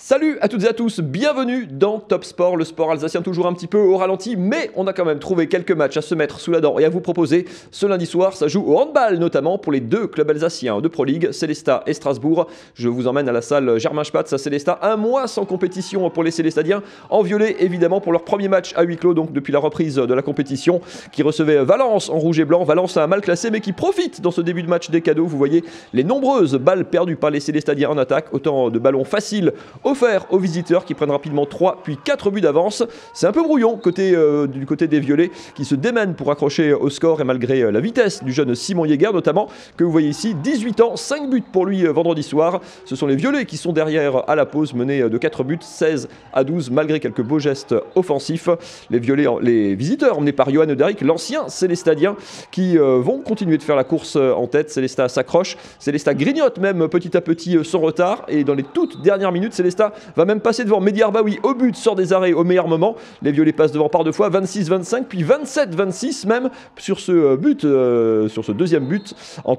Salut à toutes et à tous, bienvenue dans Top Sport, le sport alsacien toujours un petit peu au ralenti, mais on a quand même trouvé quelques matchs à se mettre sous la dent et à vous proposer. Ce lundi soir, ça joue au handball notamment pour les deux clubs alsaciens de Pro League, Sélestat et Strasbourg. Je vous emmène à la salle Germain Spatz à Sélestat, un mois sans compétition pour les Sélestadiens, en violet évidemment pour leur premier match à huis clos, donc depuis la reprise de la compétition, qui recevait Valence en rouge et blanc. Valence a un mal classé mais qui profite dans ce début de match des cadeaux. Vous voyez les nombreuses balles perdues par les Sélestadiens en attaque, autant de ballons faciles offert aux visiteurs qui prennent rapidement 3 puis 4 buts d'avance. C'est un peu brouillon du côté des Violets qui se démènent pour accrocher au score et malgré la vitesse du jeune Simon Jäger notamment que vous voyez ici, 18 ans, 5 buts pour lui vendredi soir. Ce sont les Violets qui sont derrière à la pause menés de 4 buts, 16-12 malgré quelques beaux gestes offensifs. Les visiteurs emmenés par Johan Derick, l'ancien Célestadien qui vont continuer de faire la course en tête. Sélestat s'accroche, Sélestat grignote même petit à petit son retard et dans les toutes dernières minutes, Sélestat va même passer devant Mehdi Arbaoui au but, sort des arrêts au meilleur moment. Les Violets passent devant par deux fois, 26-25, puis 27-26 même sur ce but, sur ce deuxième but en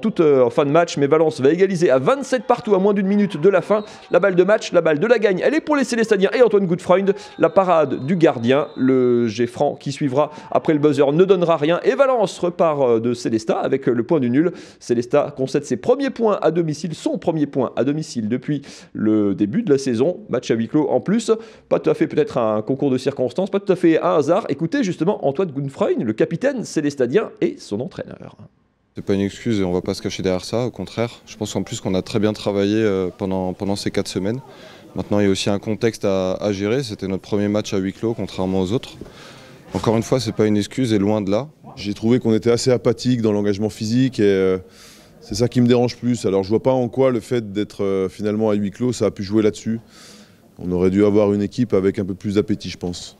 fin de match. Mais Valence va égaliser à 27 partout à moins d'une minute de la fin. La balle de match, la balle de la gagne, elle est pour les Célestadiens et Antoine Gutfreund. La parade du gardien, le jet franc qui suivra après le buzzer ne donnera rien. Et Valence repart de Sélestat avec le point du nul. Sélestat concède ses premiers points à domicile, son premier point à domicile depuis le début de la saison. Match à huis clos en plus, pas tout à fait peut-être un concours de circonstances, pas tout à fait un hasard. Écoutez justement Antoine Gutfreund, le capitaine célestadien et son entraîneur. C'est pas une excuse et on va pas se cacher derrière ça, au contraire. Je pense en plus qu'on a très bien travaillé pendant ces 4 semaines. Maintenant il y a aussi un contexte à gérer, c'était notre premier match à huis clos contrairement aux autres. Encore une fois, c'est pas une excuse et loin de là. J'ai trouvé qu'on était assez apathique dans l'engagement physique et c'est ça qui me dérange plus. Alors je vois pas en quoi le fait d'être finalement à huis clos, ça a pu jouer là-dessus. On aurait dû avoir une équipe avec un peu plus d'appétit, je pense.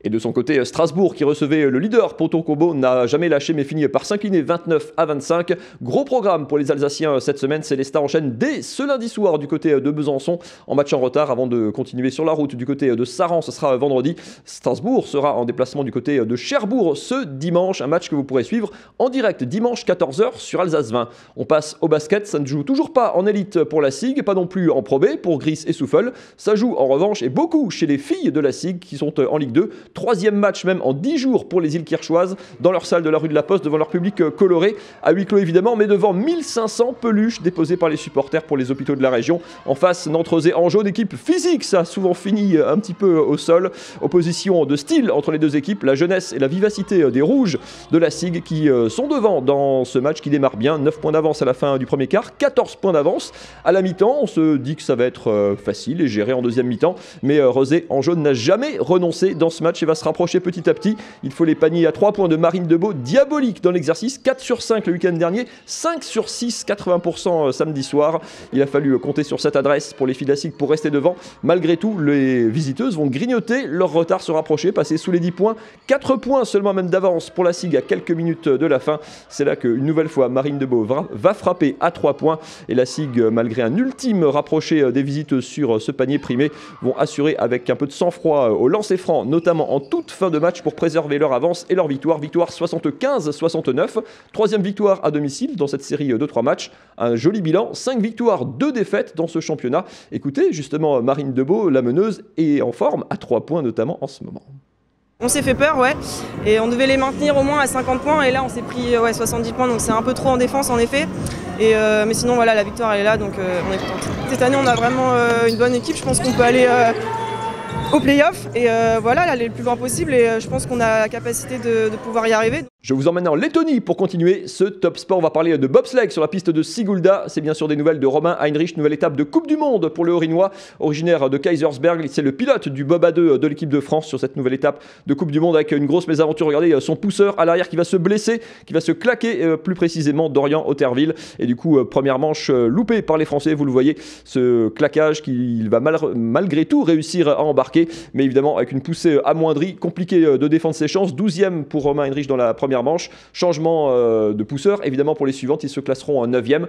Et de son côté, Strasbourg, qui recevait le leader Ponton Combo, n'a jamais lâché mais finit par s'incliner 29-25. Gros programme pour les Alsaciens cette semaine. Sélestat enchaîne dès ce lundi soir du côté de Besançon en match en retard avant de continuer sur la route du côté de Saran. Ce sera vendredi. Strasbourg sera en déplacement du côté de Cherbourg ce dimanche. Un match que vous pourrez suivre en direct dimanche 14h sur Alsace 20. On passe au basket. Ça ne joue toujours pas en élite pour la SIG, pas non plus en Pro B pour Gris et Souffle. Ça joue en revanche et beaucoup chez les filles de la SIG qui sont en Ligue 2. Troisième match même en 10 jours pour les îles Kirchoises dans leur salle de la rue de la Poste devant leur public coloré, à huis clos évidemment, mais devant 1500 peluches déposées par les supporters pour les hôpitaux de la région. En face, Nantes-Rosé en jaune, équipe physique, ça a souvent fini un petit peu au sol. Opposition de style entre les deux équipes, la jeunesse et la vivacité des rouges de la SIG qui sont devant dans ce match qui démarre bien. 9 points d'avance à la fin du premier quart, 14 points d'avance à la mi-temps. On se dit que ça va être facile et géré en deuxième mi-temps, mais Rosé en jaune n'a jamais renoncé dans ce match et va se rapprocher petit à petit. Il faut les paniers à 3 points de Marine Debeau, diabolique dans l'exercice, 4 sur 5 le week-end dernier, 5 sur 6, 80% samedi soir. Il a fallu compter sur cette adresse pour les filles de la SIG pour rester devant. Malgré tout, les visiteuses vont grignoter leur retard, se rapprocher, passer sous les 10 points. 4 points seulement même d'avance pour la SIG à quelques minutes de la fin. C'est là qu'une nouvelle fois Marine Debeau va frapper à 3 points et la SIG, malgré un ultime rapproché des visiteuses sur ce panier primé, vont assurer avec un peu de sang-froid au lancer franc, notamment en toute fin de match pour préserver leur avance et leur victoire. Victoire 75-69. Troisième victoire à domicile dans cette série de 3 matchs. Un joli bilan, 5 victoires, 2 défaites dans ce championnat. Écoutez, justement, Marine Debeau, la meneuse, est en forme à 3 points notamment en ce moment. On s'est fait peur, ouais, et on devait les maintenir au moins à 50 points, et là on s'est pris 70 points, donc c'est un peu trop en défense en effet. Mais sinon voilà, la victoire elle est là, donc on est contente. Cette année on a vraiment une bonne équipe, je pense qu'on peut aller au play-off et voilà, aller le plus loin possible et je pense qu'on a la capacité de pouvoir y arriver. Je vous emmène en Lettonie pour continuer ce Top Sport. On va parler de bobsleigh sur la piste de Sigulda. C'est bien sûr des nouvelles de Romain Heinrich, nouvelle étape de Coupe du Monde pour le Haut-Rhinois, originaire de Kaisersberg. C'est le pilote du bob à 2 de l'équipe de France sur cette nouvelle étape de Coupe du Monde avec une grosse mésaventure. Regardez son pousseur à l'arrière qui va se blesser, qui va se claquer plus précisément Dorian Otterville. Et du coup, première manche loupée par les Français, vous le voyez, ce claquage qu'il va malgré tout réussir à embarquer. Mais évidemment, avec une poussée amoindrie, compliqué de défendre ses chances. 12e pour Romain Heinrich dans la première manche. Changement de pousseur, évidemment pour les suivantes, ils se classeront en 9e.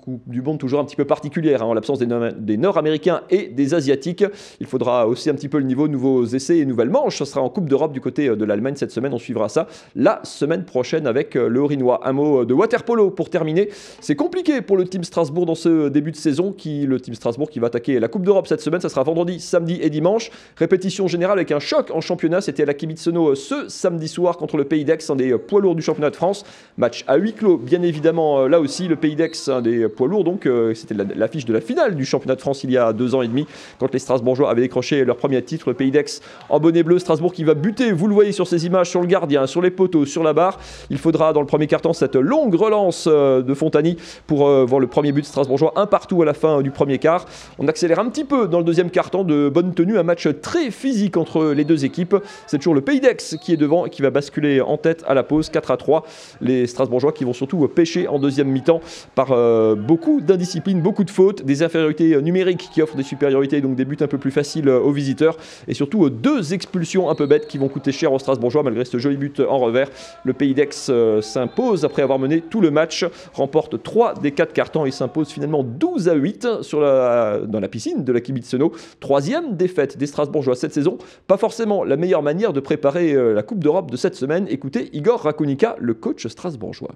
Coupe du Monde toujours un petit peu particulière, en l'absence des Nord-Américains et des Asiatiques. Il faudra aussi un petit peu le niveau, nouveaux essais et nouvelles manches. Ce sera en Coupe d'Europe du côté de l'Allemagne cette semaine. On suivra ça la semaine prochaine avec le Haut-Rhinois. Un mot de waterpolo pour terminer. C'est compliqué pour le Team Strasbourg dans ce début de saison. Le Team Strasbourg qui va attaquer la Coupe d'Europe cette semaine. Ça sera vendredi, samedi et dimanche. Répétition générale avec un choc en championnat. C'était à la Kibitsono ce samedi soir contre le Pays d'Aix, un des poids lourds du championnat de France. Match à huis clos, bien évidemment. Là aussi, le Pays d'Aix, un des poids lourds. Donc, c'était l'affiche de la finale du championnat de France il y a 2 ans et demi, quand les Strasbourgeois avaient décroché leur premier titre. Le Pays d'Aix en bonnet bleu. Strasbourg qui va buter, vous le voyez sur ces images, sur le gardien, sur les poteaux, sur la barre. Il faudra dans le premier quart-temps cette longue relance de Fontani pour voir le premier but strasbourgeois, 1-1 à la fin du premier quart. On accélère un petit peu dans le deuxième quart-temps, de bonne tenue, un match très physique entre les deux équipes. C'est toujours le Pays d'Aix qui est devant et qui va basculer en tête à la pause, 4-3. Les Strasbourgeois qui vont surtout pêcher en deuxième mi-temps par beaucoup d'indiscipline, beaucoup de fautes, des infériorités numériques qui offrent des supériorités, donc des buts un peu plus faciles aux visiteurs, et surtout 2 expulsions un peu bêtes qui vont coûter cher aux Strasbourgeois malgré ce joli but en revers. Le Pays d'Aix s'impose après avoir mené tout le match, remporte 3 des 4 cartons et s'impose finalement 12-8 dans la piscine de la Kibitsono. 3e défaite des Strasbourgeois cette saison. Pas forcément la meilleure manière de préparer la Coupe d'Europe de cette semaine. Écoutez Igor Rakonica, le coach strasbourgeois.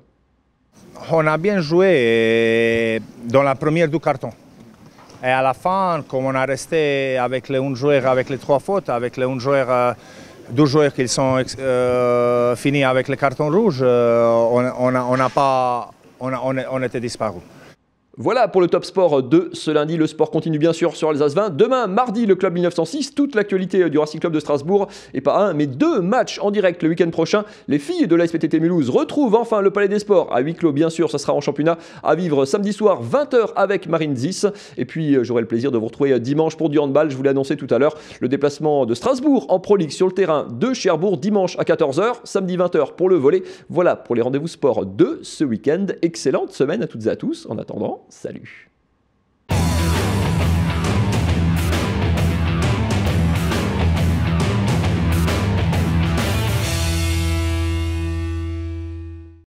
On a bien joué dans la première du carton. Et à la fin, comme on a resté avec les 11 joueurs, avec les 3 fautes, avec les 11 joueurs, 2 joueurs qui sont finis avec les cartons rouges, on était disparu. Voilà pour le Top Sport de ce lundi. Le sport continue bien sûr sur Alsace 20. Demain, mardi, le Club 1906. Toute l'actualité du Racing Club de Strasbourg. Et pas 1, mais 2 matchs en direct le week-end prochain. Les filles de la SPTT Mulhouse retrouvent enfin le Palais des Sports à huis clos. Bien sûr, ça sera en championnat à vivre samedi soir, 20h avec Marine Zis. Et puis, j'aurai le plaisir de vous retrouver dimanche pour du handball. Je vous l'ai annoncé tout à l'heure. Le déplacement de Strasbourg en Pro League sur le terrain de Cherbourg dimanche à 14h. Samedi 20h pour le volley. Voilà pour les rendez-vous sport de ce week-end. Excellente semaine à toutes et à tous. En attendant, salut.